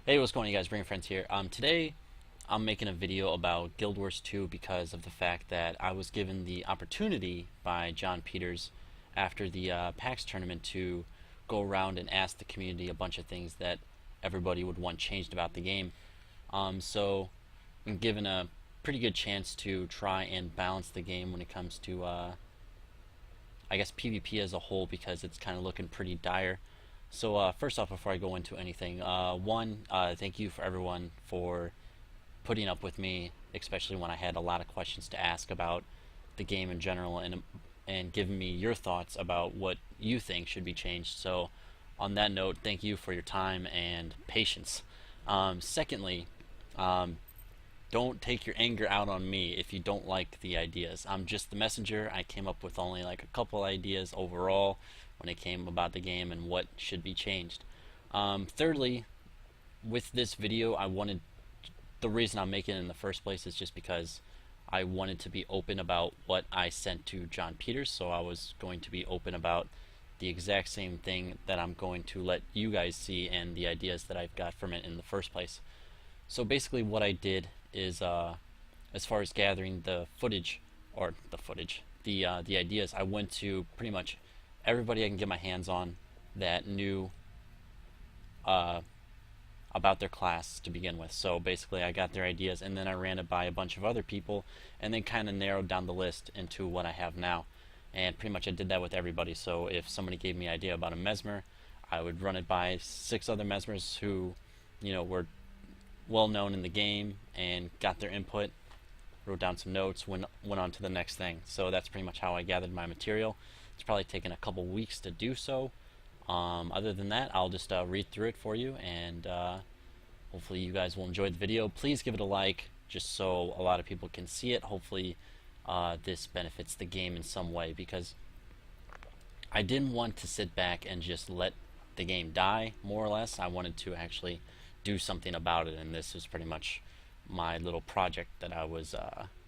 Hey, what's going on, you guys? BringYourFriends here. Today, I'm making a video about Guild Wars 2 because of the fact that I was given the opportunity by John Peters after the PAX tournament to go around and ask the community a bunch of things that everybody would want changed about the game. So, I'm given a pretty good chance to try and balance the game when it comes to, I guess, PvP as a whole because it's kind of looking pretty dire. So first off, before I go into anything, thank you for everyone for putting up with me, especially when I had a lot of questions to ask about the game in general, and giving me your thoughts about what you think should be changed. So, on that note, thank you for your time and patience. Secondly, um, don't take your anger out on me if you don't like the ideas. I'm just the messenger. I came up with only like a couple ideas overall when it came about the game and what should be changed. Thirdly, with this video, the reason I'm making it in the first place is just because I wanted to be open about what I sent to John Peters, so I was going to be open about the exact same thing that I'm going to let you guys see and the ideas that I've got from it in the first place. So basically what I did is, as far as gathering the ideas, I went to pretty much everybody I can get my hands on that knew uh, about their class to begin with. So basically I got their ideas and then I ran it by a bunch of other people and then kind of narrowed down the list into what I have now. And pretty much I did that with everybody. So if somebody gave me an idea about a Mesmer, I would run it by 6 other Mesmers who, were well known in the game and got their input, wrote down some notes, went on to the next thing. So that's pretty much how I gathered my material. It's probably taken a couple weeks to do so. Other than that, I'll just read through it for you, and hopefully you guys will enjoy the video. Please give it a like, just so a lot of people can see it. Hopefully this benefits the game in some way, because I didn't want to sit back and just let the game die, more or less. I wanted to actually do something about it, and this was pretty much my little project that I was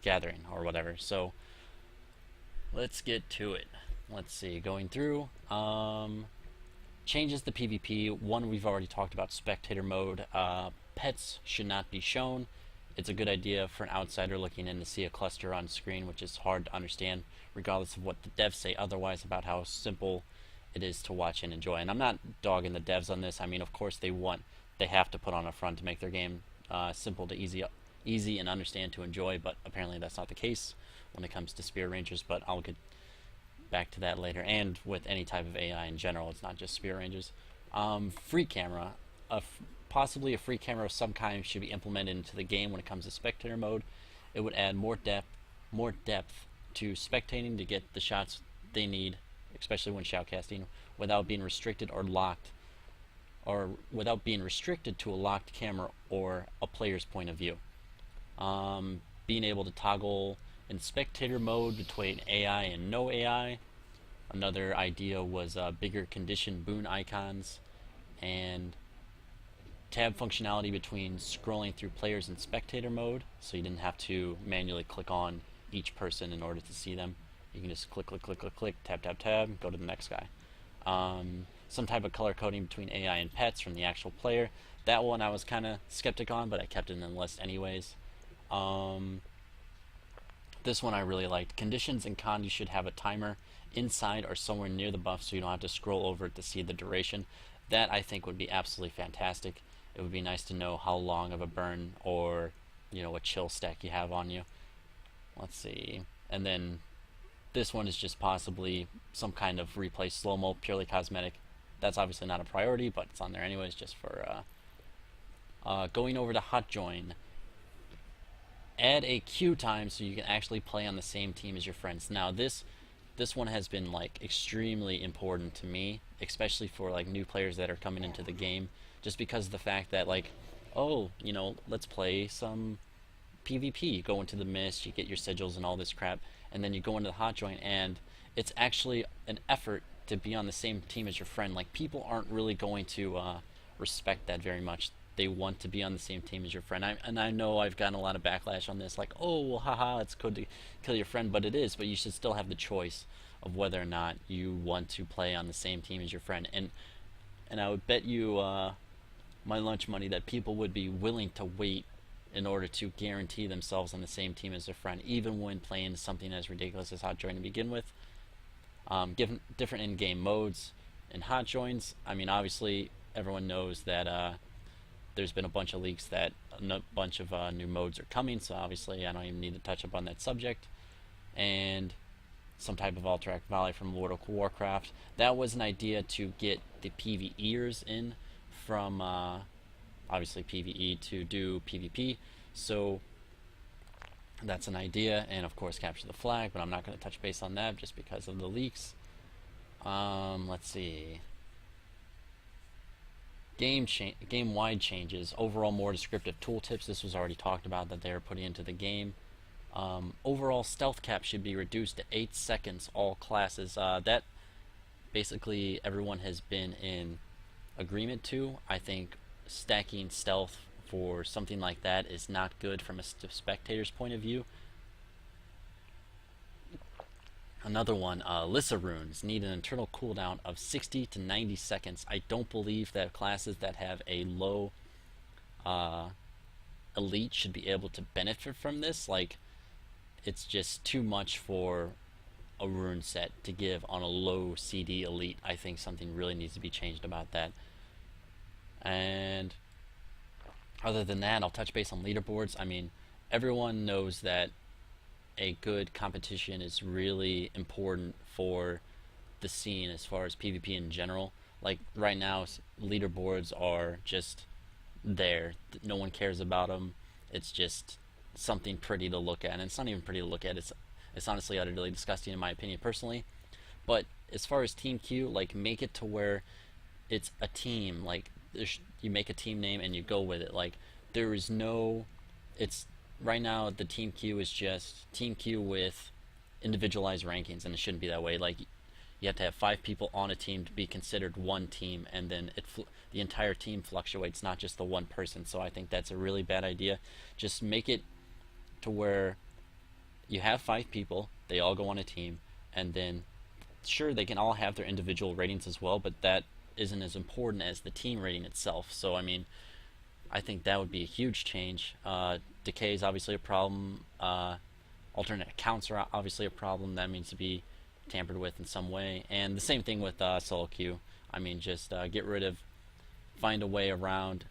gathering or whatever. So let's get to it. Let's see, going through. Changes the PvP. One, we've already talked about spectator mode. Pets should not be shown. It's a good idea for an outsider looking in to see a cluster on screen, which is hard to understand, regardless of what the devs say otherwise about how simple it is to watch and enjoy. And I'm not dogging the devs on this. I mean, of course they have to put on a front to make their game simple to easy and understand to enjoy, but apparently that's not the case when it comes to Spear Rangers, but I'll get back to that later. And with any type of AI in general, it's not just Spear Rangers. Free camera. Possibly a free camera of some kind should be implemented into the game when it comes to spectator mode. It would add more depth to spectating to get the shots they need, especially when shoutcasting, without being restricted to a locked camera or a player's point of view. Being able to toggle in spectator mode between AI and no AI. Another idea was bigger condition boon icons and tab functionality between scrolling through players in spectator mode, so you didn't have to manually click on each person in order to see them. You can just click, tab, go to the next guy. Some type of color coding between AI and pets from the actual player. That one I was kind of skeptic on, but I kept it in the list anyways. This one I really liked. Conditions and condy should have a timer inside or somewhere near the buff, so you don't have to scroll over it to see the duration. That I think would be absolutely fantastic. It would be nice to know how long of a burn or a chill stack you have on you. Let's see. And then this one is just possibly some kind of replay slow-mo, purely cosmetic. That's obviously not a priority, but it's on there anyways, just for going over to Hotjoin. Add a queue time so you can actually play on the same team as your friends. Now this one has been like extremely important to me, especially for like new players that are coming into the game, just because of the fact that like, oh, let's play some PvP. You go into the mist, you get your sigils and all this crap, and then you go into the Hotjoin, and it's actually an effort to be on the same team as your friend. Like, people aren't really going to respect that very much. They want to be on the same team as your friend. I know I've gotten a lot of backlash on this, like, oh, well, haha, it's good to kill your friend, but it is. But you should still have the choice of whether or not you want to play on the same team as your friend. And I would bet you my lunch money that people would be willing to wait in order to guarantee themselves on the same team as their friend, even when playing something as ridiculous as Hotjoin to begin with. Given different in-game modes and Hotjoins, I mean, obviously everyone knows that there's been a bunch of leaks that a bunch of new modes are coming, so obviously I don't even need to touch up on that subject. And some type of Alterac Valley from World of Warcraft. That was an idea to get the PvEers in from obviously PvE to do PvP. So that's an idea, and of course capture the flag, but I'm not going to touch base on that just because of the leaks. Let's see. Game-wide changes. Overall, more descriptive tooltips. This was already talked about that they are putting into the game. Overall, stealth cap should be reduced to 8 seconds, all classes. That basically everyone has been in agreement to. I think stacking stealth for something like that is not good from a spectator's point of view. Another one, Lissa runes need an internal cooldown of 60 to 90 seconds. I don't believe that classes that have a low elite should be able to benefit from this. Like, it's just too much for a rune set to give on a low CD elite. I think something really needs to be changed about that. And other than that, I'll touch base on leaderboards. I mean, everyone knows that a good competition is really important for the scene as far as PvP in general. Like, right now, leaderboards are just there. No one cares about them. It's just something pretty to look at, and it's not even pretty to look at. It's honestly utterly disgusting in my opinion personally. But as far as team queue, like, make it to where it's a team. Like, you make a team name and you go with it. Like, there is no, it's right now the team queue is just team queue with individualized rankings, and it shouldn't be that way. Like, you have to have 5 people on a team to be considered one team, and then the entire team fluctuates, not just the one person. So I think that's a really bad idea. Just make it to where you have 5 people, they all go on a team, and then sure, they can all have their individual ratings as well, but that isn't as important as the team rating itself. So I mean, I think that would be a huge change. Decay is obviously a problem. Alternate accounts are obviously a problem that needs to be tampered with in some way, and the same thing with solo queue. I mean, just find a way around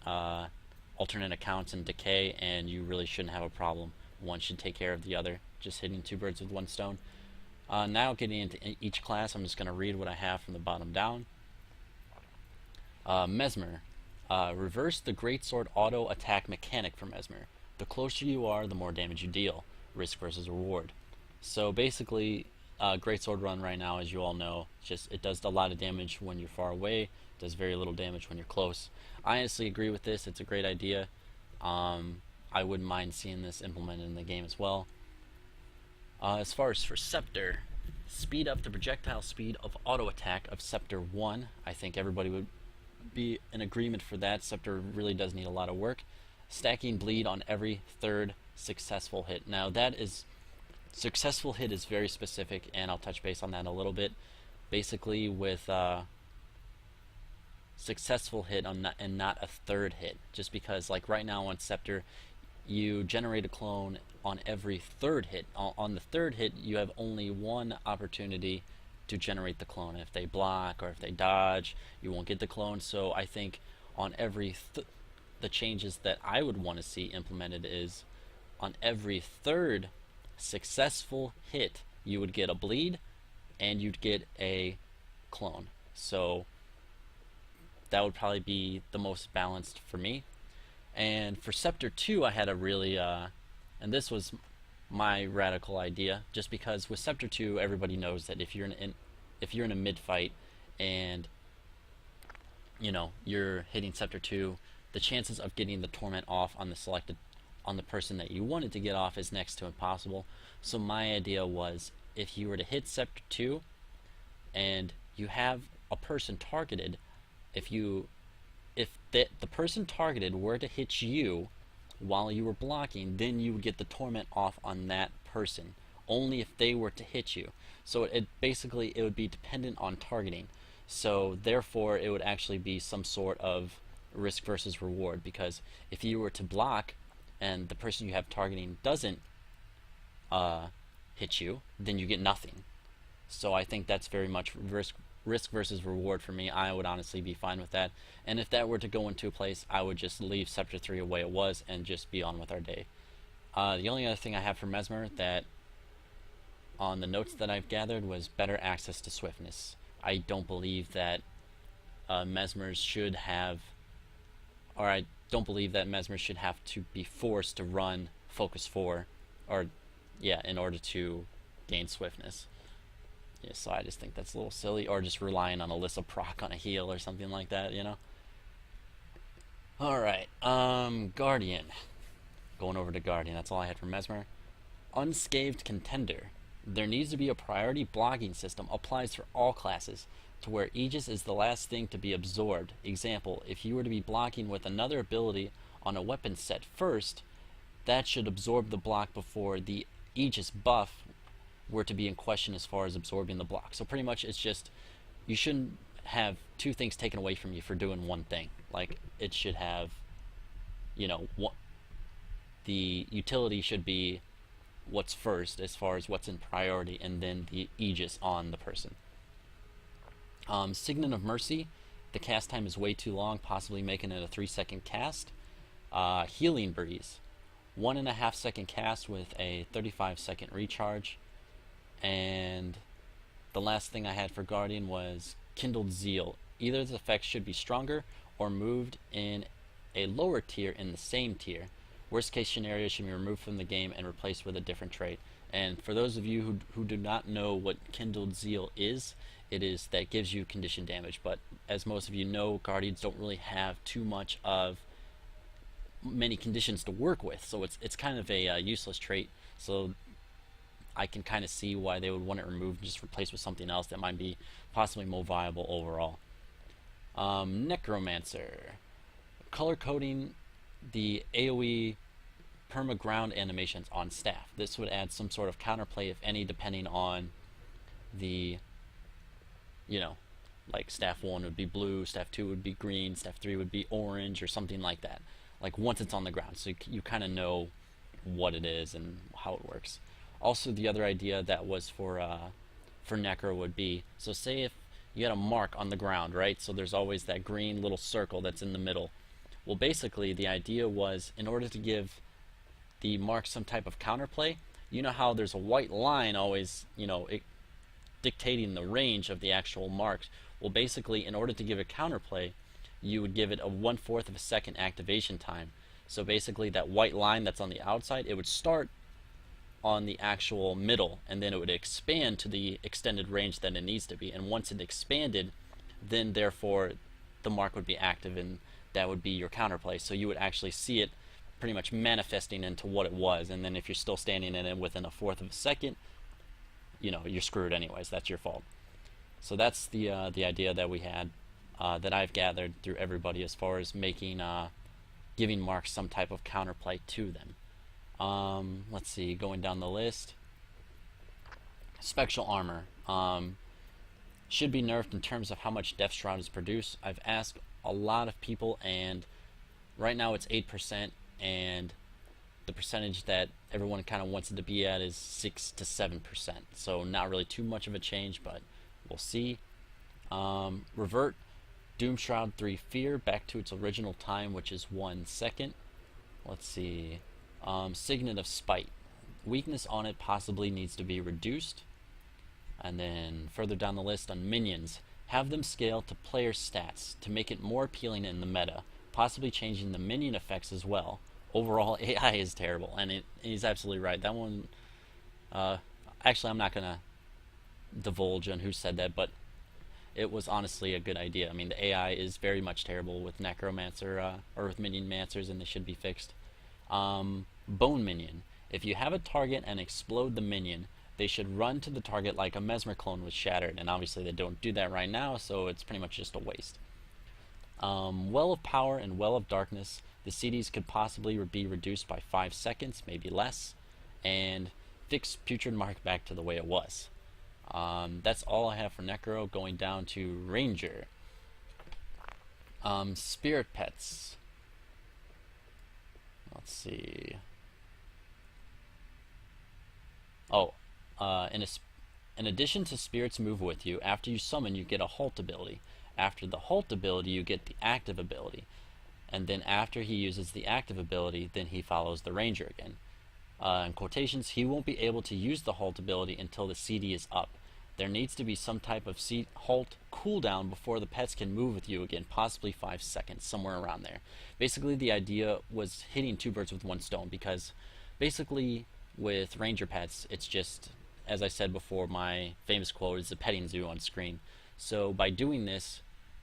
alternate accounts and decay, and you really shouldn't have a problem. One should take care of the other, just hitting 2 birds with 1 stone. Now getting into each class, I'm just going to read what I have from the bottom down. Mesmer. Reverse the greatsword auto attack mechanic for Mesmer. The closer you are, the more damage you deal. Risk versus reward. So basically, greatsword run right now, as you all know, it does a lot of damage when you're far away, does very little damage when you're close. I honestly agree with this. It's a great idea. I wouldn't mind seeing this implemented in the game as well. As far as for Scepter, speed up the projectile speed of auto attack of Scepter 1. I think everybody would be in agreement for that. Scepter really does need a lot of work. Stacking bleed on every 3rd successful hit. Now that is, successful hit is very specific, and I'll touch base on that in a little bit. Basically with successful hit and not a 3rd hit, just because like right now on Scepter you generate a clone on every 3rd hit. On the 3rd hit you have only 1 opportunity to generate the clone. If they block or if they dodge, you won't get the clone. So I think on every the changes that I would want to see implemented is on every 3rd successful hit you would get a bleed and you'd get a clone. So that would probably be the most balanced for me. And for Scepter 2, I had a really and this was my radical idea, just because with Scepter 2 everybody knows that if you're in a mid fight and you know you're hitting Scepter 2, the chances of getting the torment off on the person that you wanted to get off is next to impossible. So my idea was, if you were to hit Scepter 2 and you have a person targeted, if the person targeted were to hit you while you were blocking, then you would get the torment off on that person, only if they were to hit you. So it would be dependent on targeting. So therefore it would actually be some sort of risk versus reward, because if you were to block and the person you have targeting doesn't hit you, then you get nothing. So I think that's very much risk versus reward for me. I would honestly be fine with that. And if that were to go into a place, I would just leave Scepter 3 the way it was and just be on with our day. The only other thing I have for Mesmer that on the notes that I've gathered was better access to swiftness. I don't believe that Mesmers should have, or I don't believe that Mesmers should have to be forced to run Focus 4, or yeah, in order to gain swiftness. Yeah, so I just think that's a little silly, or just relying on Alyssa proc on a heal or something like that, you know? Alright, Guardian. Going over to Guardian, that's all I had for Mesmer. Unscathed Contender. There needs to be a priority blocking system applies for all classes, to where Aegis is the last thing to be absorbed. Example, if you were to be blocking with another ability on a weapon set first, that should absorb the block before the Aegis buff were to be in question as far as absorbing the block. So pretty much it's just, you shouldn't have two things taken away from you for doing one thing. Like, it should have, you know, the utility should be what's first as far as what's in priority, and then the Aegis on the person. Signet of Mercy, the cast time is way too long, possibly making it a 3-second cast. Healing Breeze, 1.5 second cast with a 35-second recharge. And the last thing I had for Guardian was Kindled Zeal. Either the effects should be stronger or moved in a lower tier in the same tier. Worst case scenario should be removed from the game and replaced with a different trait. And for those of you who do not know what Kindled Zeal is, it is that gives you condition damage. But as most of you know, Guardians don't really have too much of many conditions to work with, so it's kind of a useless trait. So I can kind of see why they would want it removed and just replaced with something else that might be possibly more viable overall. Necromancer. Color coding the AoE perma-ground animations on staff. This would add some sort of counterplay, if any, depending on the, you know, like staff 1 would be blue, staff 2 would be green, staff 3 would be orange, or something like that. Like once it's on the ground, so you kind of know what it is and how it works. Also, the other idea that was for Necro would be, so say if you had a mark on the ground, right? So there's always that green little circle that's in the middle. Well, basically, the idea was, in order to give the mark some type of counterplay, you know how there's a white line always, you know, dictating the range of the actual marks. Well, basically, in order to give it counterplay, you would give it a 1/4 of a second activation time. So basically, that white line that's on the outside, it would start on the actual middle, and then it would expand to the extended range that it needs to be. And once it expanded, then therefore the mark would be active, and that would be your counterplay. So you would actually see it pretty much manifesting into what it was. And then if you're still standing in it within a 1/4 of a second, you know, you're screwed anyways. That's your fault. So that's the idea that we had, that I've gathered through everybody as far as making giving marks some type of counterplay to them. Let's see, going down the list. Spectral armor should be nerfed in terms of how much Death Shroud is produced. I've asked a lot of people, and right now it's 8%, and the percentage that everyone kind of wants it to be at is 6 to 7%. So not really too much of a change, but we'll see. Revert Doomshroud 3 Fear back to its original time, which is 1 second. Let's see. Signet of Spite. Weakness on it possibly needs to be reduced. And then further down the list on minions, have them scale to player stats to make it more appealing in the meta, possibly changing the minion effects as well. Overall, AI is terrible, and he's absolutely right. That one, actually, I'm not going to divulge on who said that, but it was honestly a good idea. I mean, the AI is very much terrible with Necromancer, or with Minion Mancers, and they should be fixed. Bone Minion. If you have a target and explode the minion, they should run to the target like a Mesmer clone was shattered, and obviously they don't do that right now, so it's pretty much just a waste. Well of Power and Well of Darkness, the CDs could possibly be reduced by 5 seconds, maybe less, and fix Putrid Mark back to the way it was. That's all I have for Necro. Going down to Ranger. Spirit pets. Let's see. Oh, in addition to spirits move with you, after you summon, you get a halt ability. After the halt ability, you get the active ability. And then after he uses the active ability, then he follows the ranger again. In quotations, he won't be able to use the halt ability until the CD is up. There needs to be some type of halt cooldown before the pets can move with you again, possibly 5 seconds, somewhere around there. Basically, the idea was hitting two birds with one stone, because basically with ranger pets, it's just, as I said before, my famous quote is the petting zoo on screen. So by doing this,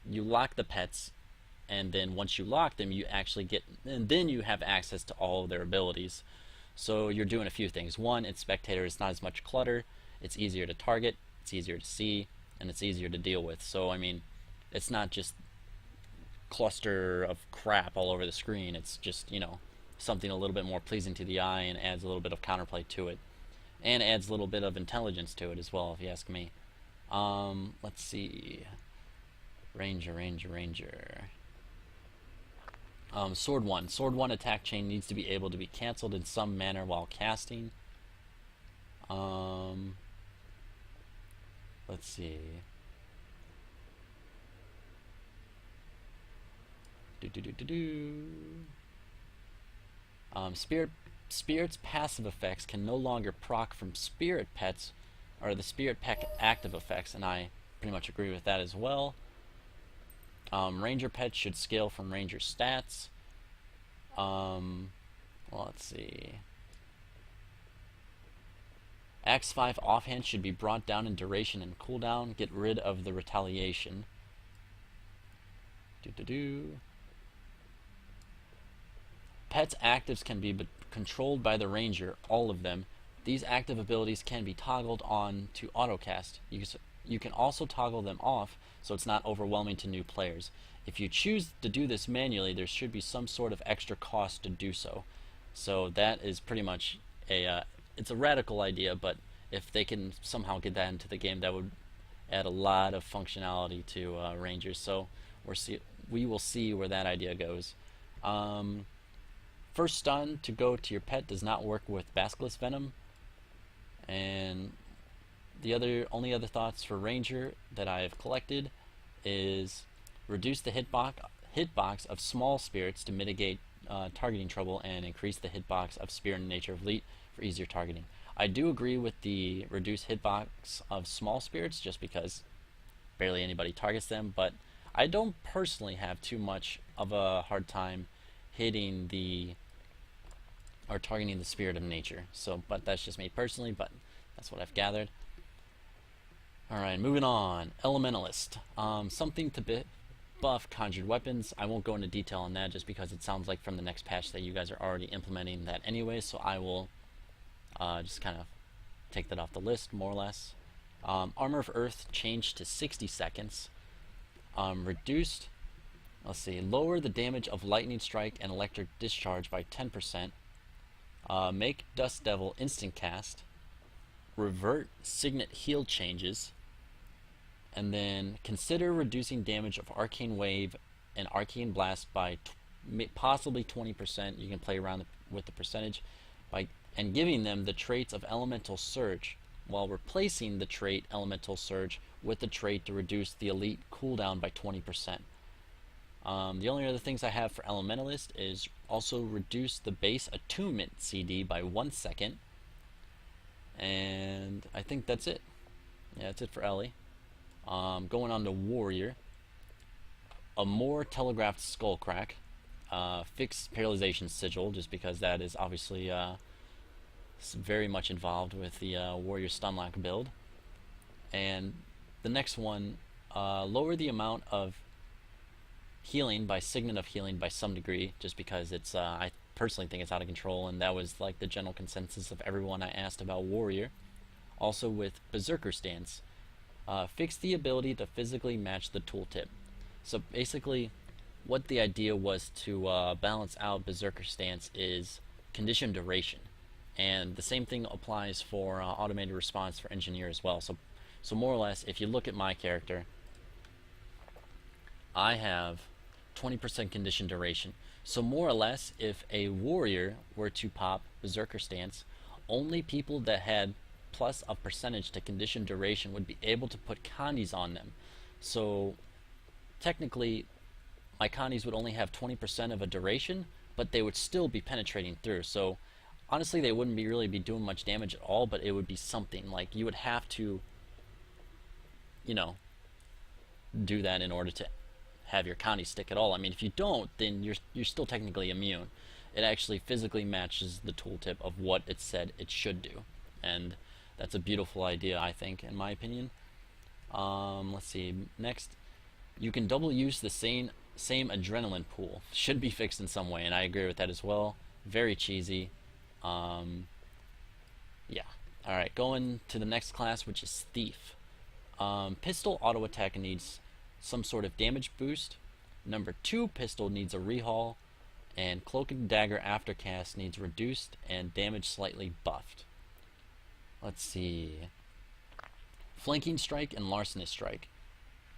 you lock the pets, and then once you lock them, you actually get, and then you have access to all of their abilities. So you're doing a few things. One, it's spectator, it's not as much clutter, it's easier to target, it's easier to see, and it's easier to deal with. So I mean, it's not just cluster of crap all over the screen. It's just, you know, something a little bit more pleasing to the eye and adds a little bit of counterplay to it, and adds a little bit of intelligence to it as well, if you ask me. Let's see. Ranger. Sword 1. Sword 1 attack chain needs to be able to be cancelled in some manner while casting. Let's see. Spirit's passive effects can no longer proc from spirit pets, or the spirit pet active effects, and I pretty much agree with that as well. Ranger pets should scale from ranger stats. Well, let's see. Axe 5 offhand should be brought down in duration and cooldown. Get rid of the retaliation. Pets actives can be controlled by the ranger, all of them. These active abilities can be toggled on to autocast. You can also toggle them off so it's not overwhelming to new players. If you choose to do this manually, there should be some sort of extra cost to do so. So that is pretty much it's a radical idea, but if they can somehow get that into the game, that would add a lot of functionality to Rangers. So we will see where that idea goes. First stun to go to your pet does not work with Basilisk Venom. And the only other thoughts for Ranger that I have collected is reduce the hitbox of small spirits to mitigate targeting trouble, and increase the hitbox of Spirit and Nature of Elite for easier targeting. I do agree with the reduced hitbox of small spirits just because barely anybody targets them, but I don't personally have too much of a hard time hitting or targeting the Spirit of Nature. So, but that's just me personally, but that's what I've gathered. Alright, moving on. Elementalist. Something to buff conjured weapons. I won't go into detail on that just because it sounds like from the next patch that you guys are already implementing that anyway, so I will just kind of take that off the list, more or less. Armor of Earth changed to 60 seconds. Reduced, let's see, lower the damage of Lightning Strike and Electric Discharge by 10%. Make Dust Devil instant cast. Revert Signet heal changes. And then consider reducing damage of Arcane Wave and Arcane Blast by possibly 20%. You can play around with the percentage and giving them the traits of Elemental Surge while replacing the trait Elemental Surge with the trait to reduce the elite cooldown by 20%. The only other things I have for Elementalist is also reduce the base attunement CD by 1 second. And I think that's it. Yeah, that's it for Ellie. Going on to Warrior. A more telegraphed Skullcrack. Fixed Paralyzation Sigil, just because that is obviously very much involved with the Warrior Stunlock build. And the next one, lower the amount of healing by Signet of Healing by some degree, just because it's I personally think it's out of control, and that was like the general consensus of everyone I asked about Warrior. Also with Berserker Stance, fix the ability to physically match the tooltip. So basically what the idea was to balance out Berserker Stance is condition duration, and the same thing applies for automated response for Engineer as well. So more or less, if you look at my character, I have 20% condition duration. So more or less, if a warrior were to pop Berserker Stance, only people that had plus a percentage to condition duration would be able to put condies on them. So technically, my condies would only have 20% of a duration, but they would still be penetrating through. So honestly, they wouldn't really be doing much damage at all, but it would be something. Like, you would have to, you know, do that in order to have your condy stick at all. I mean, if you don't, then you're still technically immune. It actually physically matches the tooltip of what it said it should do, and that's a beautiful idea, I think, in my opinion. Let's see. Next, you can double use the same adrenaline pool. Should be fixed in some way, and I agree with that as well. Very cheesy. Yeah. All right, going to the next class, which is Thief. Pistol auto attack needs some sort of damage boost. Number 2 pistol needs a rehaul, and Cloak and Dagger aftercast needs reduced and damage slightly buffed. Let's see. Flanking Strike and Larcenous Strike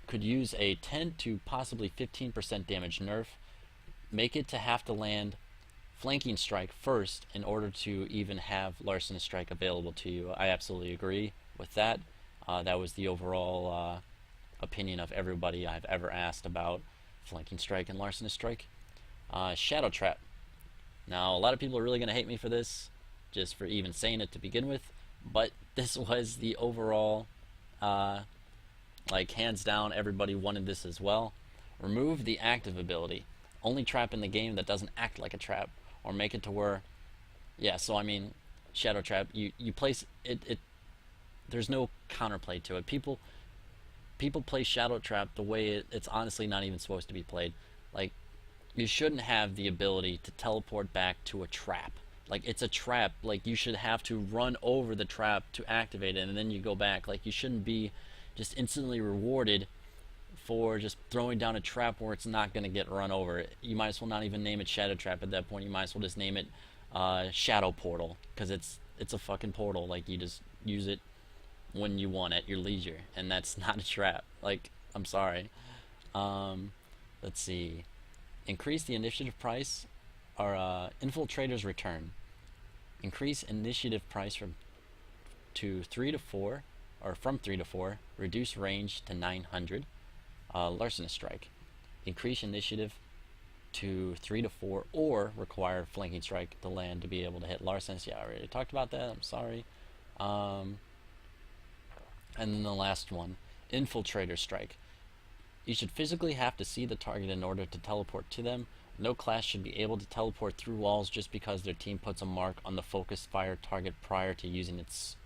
could use a 10 to possibly 15% damage nerf. Make it to have to land Flanking Strike first in order to even have Larcenous Strike available to you. I absolutely agree with that. That was the overall opinion of everybody I've ever asked about Flanking Strike and Larcenous Strike. Shadow Trap. Now, a lot of people are really going to hate me for this, just for even saying it to begin with, but this was the overall, like, hands down, everybody wanted this as well. Remove the active ability. Only trap in the game that doesn't act like a trap, or make it to where, yeah, so I mean, Shadow Trap, you place it, there's no counterplay to it. People play Shadow Trap the way it's honestly not even supposed to be played. Like, you shouldn't have the ability to teleport back to a trap. Like, it's a trap. Like, you should have to run over the trap to activate it, and then you go back. Like, you shouldn't be just instantly rewarded for just throwing down a trap where it's not going to get run over. You might as well not even name it Shadow Trap at that point. You might as well just name it Shadow Portal, because it's a fucking portal. Like, you just use it when you want at your leisure, and that's not a trap. Like, I'm sorry. Let's see. Increase the initiative price, or Infiltrator's Return. Increase initiative price from 3 to 4, or from 3 to 4. Reduce range to 900. Larcenous Strike. Increase initiative to 3 to 4, or require Flanking Strike to land to be able to hit Larcenous. Yeah, I already talked about that. I'm sorry. And then the last one, Infiltrator Strike. You should physically have to see the target in order to teleport to them. No class should be able to teleport through walls just because their team puts a mark on the focused fire target prior to using this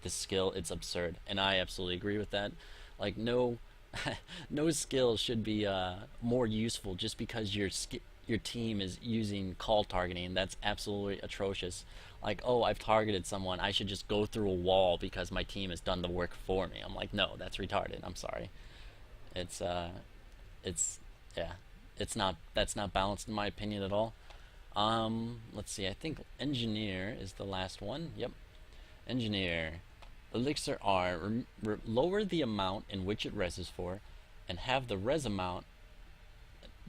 skill. It's absurd, and I absolutely agree with that. Like, no no skill should be more useful just because your team is using call targeting. That's absolutely atrocious. Like, oh, I've targeted someone, I should just go through a wall because my team has done the work for me. I'm like, no, that's retarded. I'm sorry. It's yeah, that's not balanced in my opinion at all. Let's see, I think Engineer is the last one. Yep. Engineer. Elixir R. Lower the amount in which it reses for, and have the res amount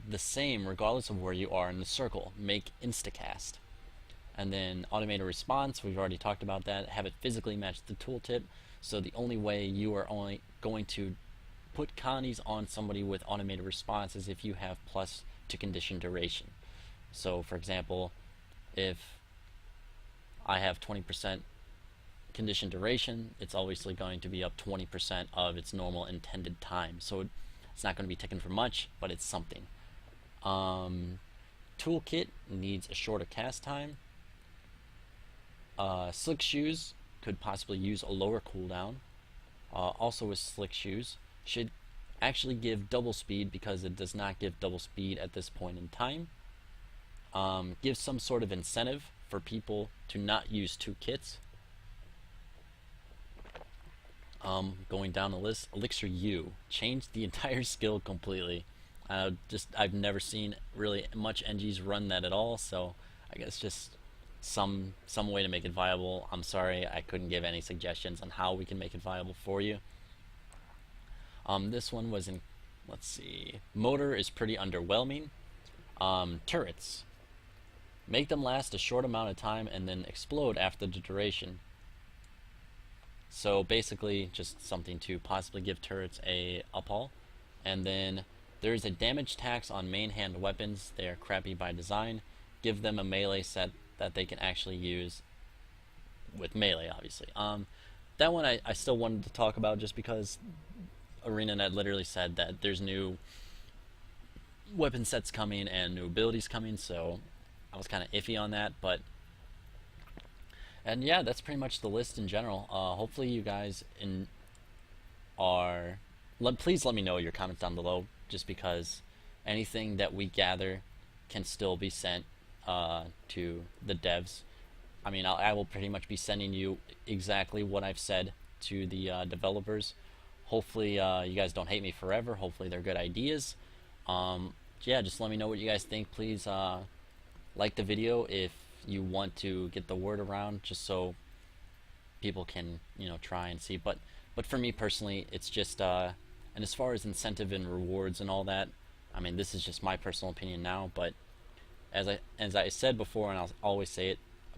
the same regardless of where you are in the circle. Make instacast. And then automated response, we've already talked about that. Have it physically match the tooltip, so the only way you are only going to put connies on somebody with automated response is if you have plus to condition duration. So for example, if I have 20% condition duration, it's obviously going to be up 20% of its normal intended time. So it's not going to be ticking for much, but it's something. Toolkit needs a shorter cast time. Slick Shoes could possibly use a lower cooldown. Also with Slick Shoes, should actually give double speed because it does not give double speed at this point in time. Give some sort of incentive for people to not use two kits. Going down the list, Elixir U changed the entire skill completely. I've never seen really much NGs run that at all, so I guess just some way to make it viable. I'm sorry I couldn't give any suggestions on how we can make it viable for you. This one was let's see. Motor is pretty underwhelming. Turrets. Make them last a short amount of time and then explode after the duration. So basically, just something to possibly give turrets a uphaul. And then there's a damage tax on main hand weapons. They are crappy by design. Give them a melee set that they can actually use with melee, obviously. That one I still wanted to talk about just because ArenaNet literally said that there's new weapon sets coming and new abilities coming, so I was kind of iffy on that, and yeah, that's pretty much the list in general. Hopefully you guys please let me know your comments down below, just because anything that we gather can still be sent to the devs. I mean, I will pretty much be sending you exactly what I've said to the developers. Hopefully you guys don't hate me forever. Hopefully they're good ideas. Yeah, just let me know what you guys think. Please like the video if you want to get the word around, just so people can, try and see. But for me personally, it's just and as far as incentive and rewards and all that, I mean, this is just my personal opinion now, but as I said before, and I'll always say it,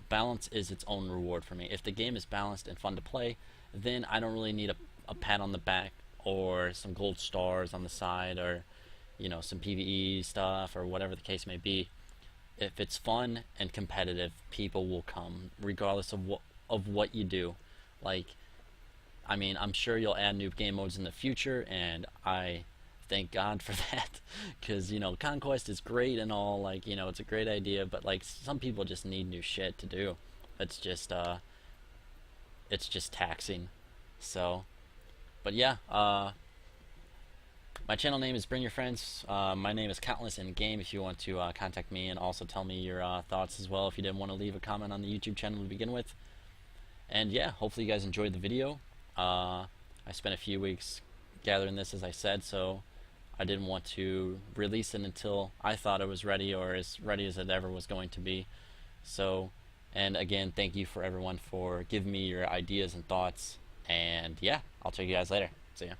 balance is its own reward for me. If the game is balanced and fun to play, then I don't really need a pat on the back or some gold stars on the side, or some PvE stuff, or whatever the case may be. If it's fun and competitive, people will come regardless of what you do. Like, I mean, I'm sure you'll add new game modes in the future, and I thank God for that, because Conquest is great and all, like, it's a great idea, but like, some people just need new shit to do. It's just taxing. So, but yeah, my channel name is BringYourFriends. My name is Countless in game if you want to contact me, and also tell me your thoughts as well if you didn't want to leave a comment on the YouTube channel to begin with. And yeah, hopefully you guys enjoyed the video. I spent a few weeks gathering this, as I said, so I didn't want to release it until I thought it was ready, or as ready as it ever was going to be. So, and again, thank you for everyone for giving me your ideas and thoughts. And yeah, I'll talk to you guys later. See ya.